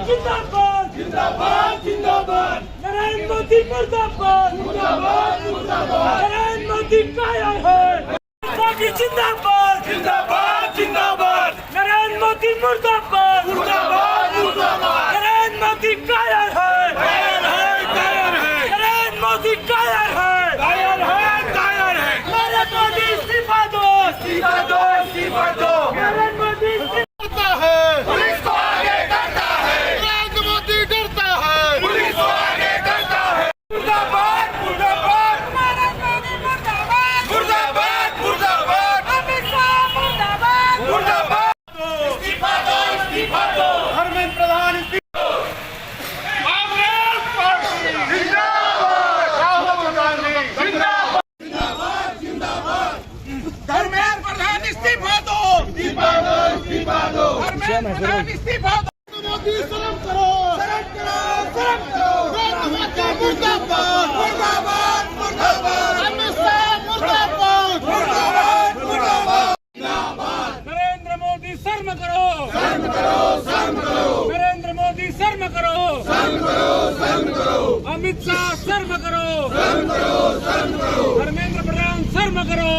जिंदाबाद जिंदाबाद जिंदाबाद नरेंद्र मोदी मुर्दाबाद मुर्दाबाद मुर्दाबाद नरेंद्र मोदी कायर है मोदी जिंदाबाद जिंदाबाद जिंदाबाद नरेंद्र मोदी मुर्दाबाद मुर्दाबाद मुर्दाबाद नरेंद्र मोदी कायर है नरेंद्र मोदी कायर है नरेंद्र मोदी इस्तीफा दो इस्तीफा दो इस्तीफा दो नरेंद्र मोदी करता है पुलिस को आगे करता है नरेंद्र मोदी डरता है पुलिस को आगे करता है मुर्दाबाद मुर्दाबाद नरेंद्र मोदी मुर्दाबाद मुर्दाबाद मुर्दाबाद अमित शाह मुर्दाबाद मुर्दाबाद इस्तीफा दो धर्मेंद्र प्रधान इस्तीफा कांग्रेस पार्टी जिंदाबाद राहुल गांधी जिंदाबाद जिंदाबाद जिंदाबाद धर्मेंद्र प्रधान इस्तीफा दो धर्मेंद्र प्रधान इस्तीफा दो मोदी शर्म करो मुर्दाबाद मुर्दाबाद मुर्दाबाद अमित शाह मुर्दाबाद मुर्दाबाद मुर्दाबाद नरेंद्र मोदी शर्म करो नरेंद्र मोदी शर्म करो अमित शाह शर्म करो धर्मेंद्र प्रधान शर्म करो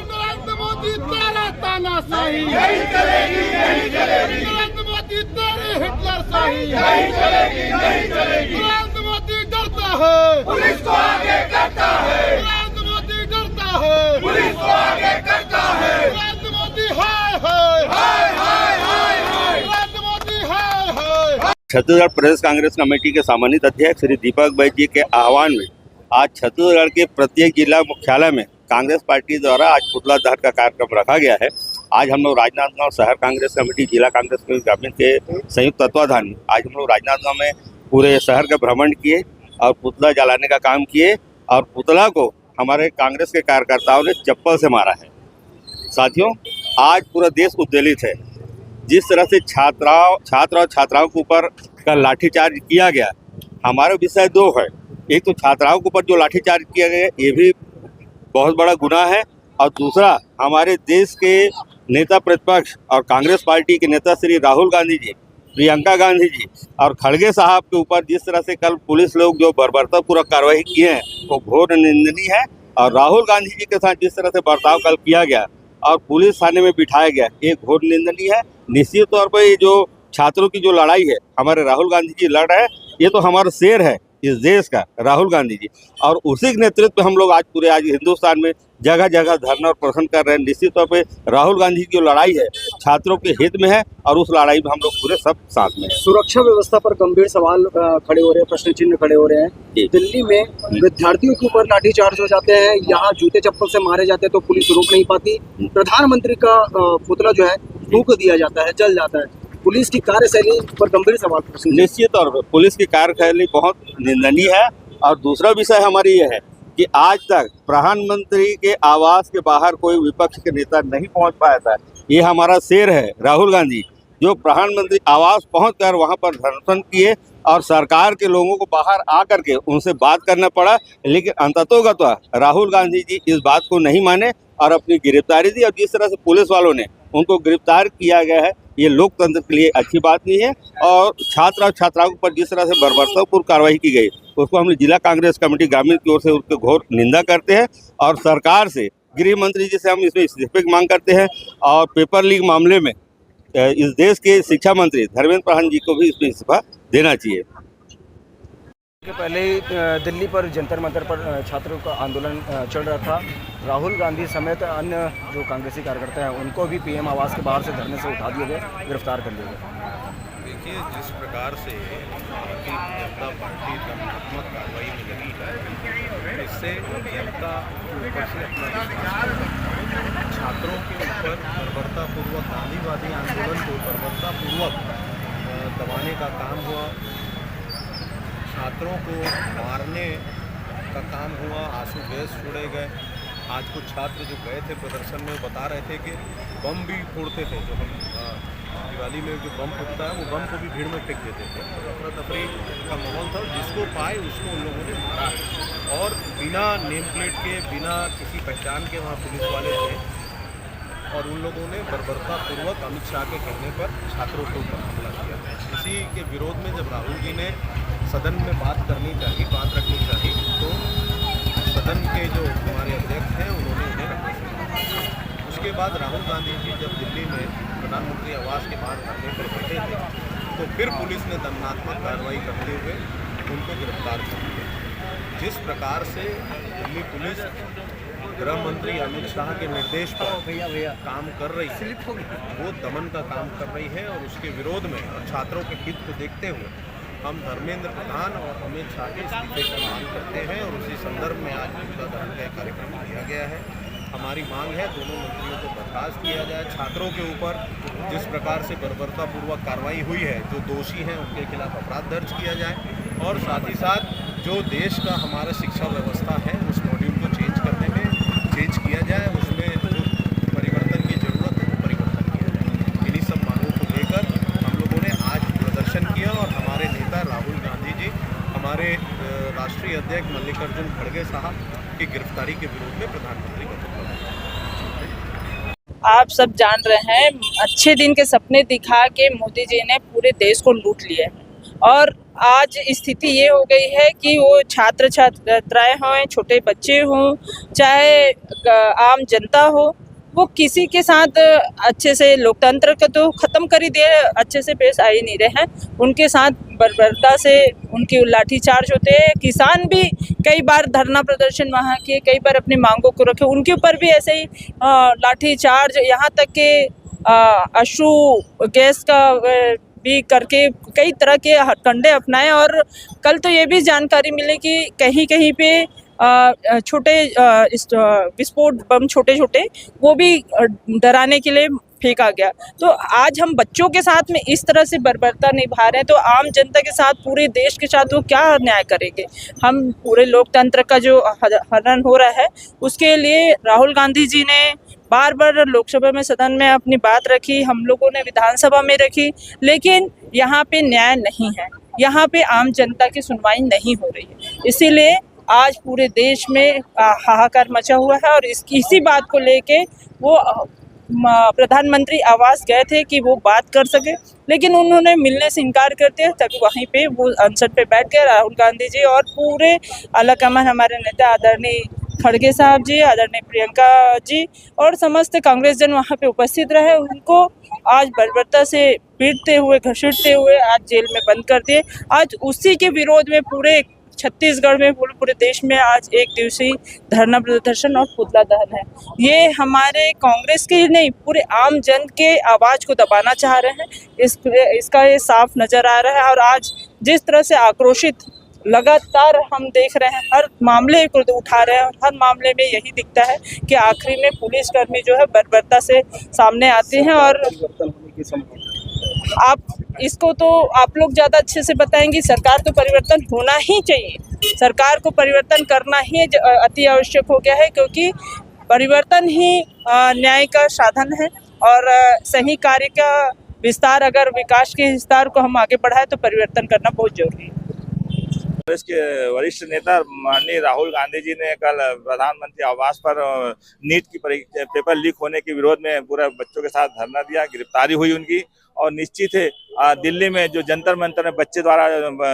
नरेंद्र मोदी तेरा तानाशाही नहीं चलेगी नहीं चलेगी नरेंद्र मोदी तेरे हिटलर शाही नहीं चलेगी नहीं चलेगी नरेंद्र मोदी डरता है पुलिस को आगे करता है नरेंद्र मोदी डरता है पुलिस को आगे करता है नरेंद्र मोदी हाय हाय हाय हाय हाय हाय नरेंद्र मोदी हाय हाय। छत्तीसगढ़ प्रदेश कांग्रेस कमेटी के सम्मानित अध्यक्ष श्री दीपक भाई जी के आह्वान में आज छत्तीसगढ़ के प्रत्येक जिला मुख्यालय में कांग्रेस पार्टी द्वारा आज पुतला दहन का कार्यक्रम रखा गया है। आज हम लोग राजनांदगांव शहर कांग्रेस कमेटी, जिला कांग्रेस कमेटी ग्रामीण के संयुक्त तत्वाधान में आज हम लोग राजनांदगांव में पूरे शहर का भ्रमण किए और पुतला जलाने का काम किए और पुतला को हमारे कांग्रेस के कार्यकर्ताओं ने चप्पल से मारा है। साथियों, आज पूरा देश उद्वेलित है। जिस तरह से छात्र और छात्राओं के ऊपर का लाठीचार्ज किया गया, हमारा विषय दो है। एक तो छात्राओं के ऊपर जो लाठीचार्ज किया गया ये भी बहुत बड़ा गुनाह है, और दूसरा हमारे देश के नेता प्रतिपक्ष और कांग्रेस पार्टी के नेता श्री राहुल गांधी जी, प्रियंका गांधी जी और खड़गे साहब के ऊपर जिस तरह से कल पुलिस लोग जो बर्बरतापूर्वक कार्रवाई किए हैं वो घोर निंदनीय है। और राहुल गांधी जी के साथ जिस तरह से बर्ताव कल किया गया और पुलिस थाने में बिठाया गया, ये घोर निंदनीय है। निश्चित तौर पर ये जो छात्रों की जो लड़ाई है हमारे राहुल गांधी जी लड़ रहे हैं, ये तो हमारा शेर है इस देश का, राहुल गांधी जी। और उसी के नेतृत्व में हम लोग आज हिंदुस्तान में जगह जगह धरना और प्रदर्शन कर रहे हैं। निश्चित तौर पे राहुल गांधी की जो लड़ाई है छात्रों के हित में है और उस लड़ाई में हम लोग पूरे सब साथ में हैं। सुरक्षा व्यवस्था पर गंभीर सवाल खड़े हो रहे हैं, प्रश्न चिन्ह खड़े हो रहे हैं। दिल्ली में विद्यार्थियों के ऊपर लाठीचार्ज हो जाते हैं, यहाँ जूते चप्पल से मारे जाते हैं तो पुलिस रोक नहीं पाती। प्रधानमंत्री का पुतला जो है फूंक दिया जाता है, जल जाता है। पुलिस की कार्यशैली पर गंभीर सवाल। निश्चित तौर पर पुलिस की कार्यशैली बहुत निंदनीय है। और दूसरा विषय हमारी ये है कि आज तक प्रधानमंत्री के आवास के बाहर कोई विपक्ष के नेता नहीं पहुंच पाया था। ये हमारा शेर है राहुल गांधी, जो प्रधानमंत्री आवास पहुंचकर वहां पर धरना किए और सरकार के लोगों को बाहर आकर के उनसे बात करना पड़ा, लेकिन अंततोगत्वा राहुल गांधी जी इस बात को नहीं माने और अपनी गिरफ्तारी दी। और जिस तरह से पुलिस वालों ने उनको गिरफ्तार किया गया है, ये लोकतंत्र के लिए अच्छी बात नहीं है। और छात्र और छात्राओं पर जिस तरह से बर्बरतापूर्वक कार्रवाई की गई, उसको हम जिला कांग्रेस कमेटी ग्रामीण की ओर से उसके घोर निंदा करते हैं। और सरकार से, गृह मंत्री जी से हम इसमें इस्तीफे की मांग करते हैं। और पेपर लीक मामले में इस देश के शिक्षा मंत्री धर्मेंद्र प्रधान जी को भी इसमें इस्तीफा देना चाहिए। पहले दिल्ली पर जंतर मंतर पर छात्रों का आंदोलन चल रहा था। राहुल गांधी समेत अन्य जो कांग्रेसी कार्यकर्ता हैं उनको भी पीएम आवास के बाहर से धरने से उठा दिए गए, गिरफ्तार कर लिए गए। देखिए, जिस प्रकार से भारतीय जनता पार्टी दंडात्मक कार्रवाई में लगी है, इससे जनता ऊपर से अपना विश्वास बढ़ा। छात्रों के ऊपर बर्बरतापूर्वक गांधीवादी आंदोलन को बर्बरतापूर्वक दबाने का काम हुआ, छात्रों को मारने का काम हुआ, आंसू गैस छोड़े गए। आज कुछ छात्र जो गए थे प्रदर्शन में वो बता रहे थे कि बम भी फोड़ते थे, जो हम दिवाली में जो बम फूटता है वो बम को भी भीड़ में फेंक देते थे। अफरा तफरी का माहौल था, जिसको पाए उसको उन लोगों ने मारा है और बिना नेम प्लेट के, बिना किसी पहचान के वहाँ पुलिस वाले थे और उन लोगों ने बर्बरतापूर्वक अमित शाह के कहने पर छात्रों के ऊपर हमला किया। इसी के विरोध में जब राहुल जी ने सदन में बात करनी चाहिए, बात रखनी चाहिए, तो सदन के जो हमारे अध्यक्ष हैं उन्होंने उन्हें रखने से उसके बाद राहुल गांधी जी जब दिल्ली में प्रधानमंत्री आवास के बाहर धरने पर बैठे थे तो फिर पुलिस ने दंडात्मक कार्रवाई करते हुए उनको गिरफ्तार कर लिया। जिस प्रकार से दिल्ली पुलिस गृह मंत्री अमित शाह के निर्देश पर काम कर रही है, वो दमन का काम कर रही है और उसके विरोध में और छात्रों के हित को देखते हुए हम धर्मेंद्र प्रधान और अमित शाह के इस्तीफे की मांग करते हैं और उसी संदर्भ में आज पुतला दहन का कार्यक्रम किया गया है। हमारी मांग है दोनों मंत्रियों को बर्खास्त किया जाए। छात्रों के ऊपर जिस प्रकार से बर्बरतापूर्वक कार्रवाई हुई है, जो दोषी हैं उनके खिलाफ अपराध दर्ज किया जाए और साथ ही साथ जो देश का हमारा शिक्षा व्यवस्था है उस मॉड्यूल को चेंज करने में चेंज किया जाए, उसमें जो परिवर्तन की ज़रूरत है वो परिवर्तन किया जाए। इन्हीं सब मांगों को लेकर हम लोगों ने आज प्रदर्शन किया और हमारे नेता राहुल गांधी जी, हमारे राष्ट्रीय अध्यक्ष मल्लिकार्जुन खड़गे साहब की गिरफ्तारी के विरोध में प्रधानमंत्री को आप सब जान रहे हैं, अच्छे दिन के सपने दिखा के मोदी जी ने पूरे देश को लूट लिया है और आज स्थिति ये हो गई है कि वो छात्र छात्राएं हों, छोटे बच्चे हों, चाहे आम जनता हो, वो किसी के साथ अच्छे से लोकतंत्र को तो ख़त्म कर ही दिए, अच्छे से पेश आ ही नहीं रहे हैं। उनके साथ बर्बरता से उनकी लाठीचार्ज होते हैं। किसान भी कई बार धरना प्रदर्शन वहाँ किए, कई बार अपनी मांगों को रखे, उनके ऊपर भी ऐसे ही लाठीचार्ज, यहाँ तक के अश्रु गैस का भी करके कई तरह के हथकंडे अपनाए। और कल तो ये भी जानकारी मिली कि कहीं कहीं पे छोटे विस्फोट बम छोटे छोटे वो भी डराने के लिए फेंका गया। तो आज हम बच्चों के साथ में इस तरह से बर्बरता निभा रहे हैं तो आम जनता के साथ, पूरे देश के साथ वो क्या न्याय करेंगे। हम पूरे लोकतंत्र का जो हनन हो रहा है उसके लिए राहुल गांधी जी ने बार बार लोकसभा में, सदन में अपनी बात रखी, हम लोगों ने विधानसभा में रखी, लेकिन यहाँ पे न्याय नहीं है, यहाँ पे आम जनता की सुनवाई नहीं हो रही है। इसीलिए आज पूरे देश में हाहाकार मचा हुआ है और इसी बात को लेके वो प्रधानमंत्री आवास गए थे कि वो बात कर सके, लेकिन उन्होंने मिलने से इनकार कर दिया। तभी वहीं पे वो अनशन पे बैठ गए राहुल गांधी जी और पूरे आलाकमान हमारे नेता आदरणीय खड़गे साहब जी, आदरणीय प्रियंका जी और समस्त कांग्रेस जन वहाँ पे उपस्थित रहे। उनको आज बर्बरता से पीटते हुए, घसीटते हुए आज जेल में बंद कर दिए। आज उसी के विरोध में पूरे छत्तीसगढ़ में, पूरे देश में आज एक दिवसीय धरना प्रदर्शन और पुतला दहन है। ये हमारे कांग्रेस के ही नहीं, पूरे आम जन के आवाज़ को दबाना चाह रहे हैं। इसका ये साफ नज़र आ रहा है और आज जिस तरह से आक्रोशित लगातार हम देख रहे हैं, हर मामले को उठा रहे हैं और हर मामले में यही दिखता है कि आखिरी में पुलिसकर्मी जो है बर्बरता से सामने आते हैं। और आप इसको तो आप लोग ज़्यादा अच्छे से बताएंगे। सरकार को परिवर्तन होना ही चाहिए, सरकार को परिवर्तन करना ही अति आवश्यक हो गया है, क्योंकि परिवर्तन ही न्याय का साधन है और सही कार्य का विस्तार, अगर विकास के विस्तार को हम आगे बढ़ाएं तो परिवर्तन करना बहुत जरूरी है। कांग्रेस के वरिष्ठ नेता माननीय राहुल गांधी जी ने कल प्रधानमंत्री आवास पर नीट की पेपर लीक होने के विरोध में पूरे बच्चों के साथ धरना दिया। गिरफ्तारी हुई उनकी और निश्चित है दिल्ली में जो जंतर मंतर में बच्चे द्वारा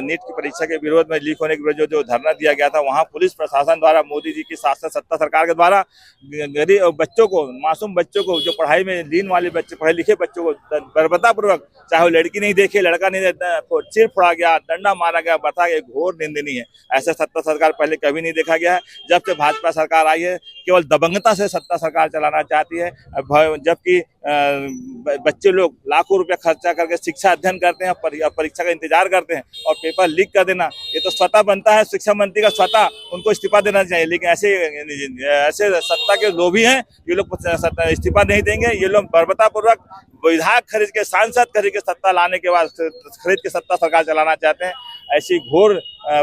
नीट की परीक्षा के विरोध में लीक होने के विरोध जो धरना दिया गया था, वहां पुलिस प्रशासन द्वारा, मोदी जी की शासन सत्ता सरकार के द्वारा गरीब बच्चों को, मासूम बच्चों को, जो पढ़ाई में लीन वाले बच्चे, पढ़े लिखे बच्चों को बर्बरतापूर्वक, चाहे वो लड़की नहीं देखे, लड़का नहीं देता, सिर फोड़ा गया, डंडा मारा गया, बता गया, घोर निंदनीय है। ऐसा सत्ता सरकार पहले कभी नहीं देखा गया है। जब से भाजपा सरकार आई है केवल दबंगता से सत्ता सरकार चलाना चाहती है, जबकि बच्चे लोग लाखों रुपया खर्चा करके शिक्षा परीक्षा अध्ययन करते हैं, परीक्षा का इंतजार करते हैं और पेपर लीक कर देना, ये तो स्वतः बनता है शिक्षा मंत्री का, स्वतः उनको इस्तीफा देना चाहिए। लेकिन ऐसे सत्ता के लोभी हैं, ये लोग इस्तीफा नहीं देंगे। ये लोग बर्बरतापूर्वक विधायक खरीद के, सांसद खरीद के सत्ता लाने के बाद खरीद के सत्ता सरकार चलाना चाहते हैं। ऐसी घोर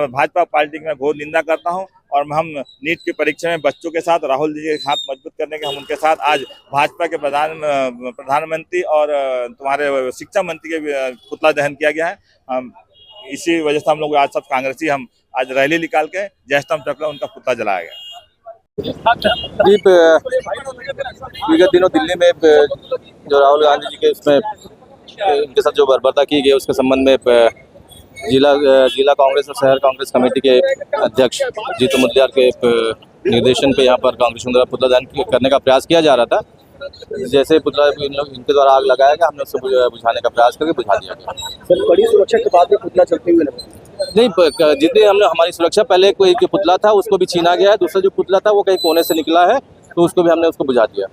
भाजपा पार्टी की मैं घोर निंदा करता हूं। और हम नीट की परीक्षा में बच्चों के साथ, राहुल जी के साथ मजबूत करने के हम उनके साथ आज भाजपा के प्रधानमंत्री और तुम्हारे शिक्षा मंत्री के पुतला दहन किया गया है। हम इसी वजह से हम लोग आज सब कांग्रेसी हम आज रैली निकाल के जयस्तंभ चौक में उनका पुतला जलाया गया। विगत दिनों दिल्ली में जो राहुल गांधी जी के उसमें उनके साथ जो बर्बरता की गई उसके संबंध में जिला कांग्रेस और शहर कांग्रेस कमेटी के अध्यक्ष जीतू मुदलियार के निर्देशन पे यहाँ पर कांग्रेस द्वारा पुतला दहन करने का प्रयास किया जा रहा था। जैसे पुतला इनके द्वारा आग लगाया गया, हमने उसको बुझाने का प्रयास करके बुझा दिया गया। सर, कड़ी सुरक्षा के बाद भी पुतला चलते हुए लगा? नहीं, जितने हमने हमारी सुरक्षा, पहले कोई पुतला था उसको भी छीना गया है, दूसरा जो पुतला था वो कहीं कोने से निकला है तो उसको भी हमने उसको बुझा दिया।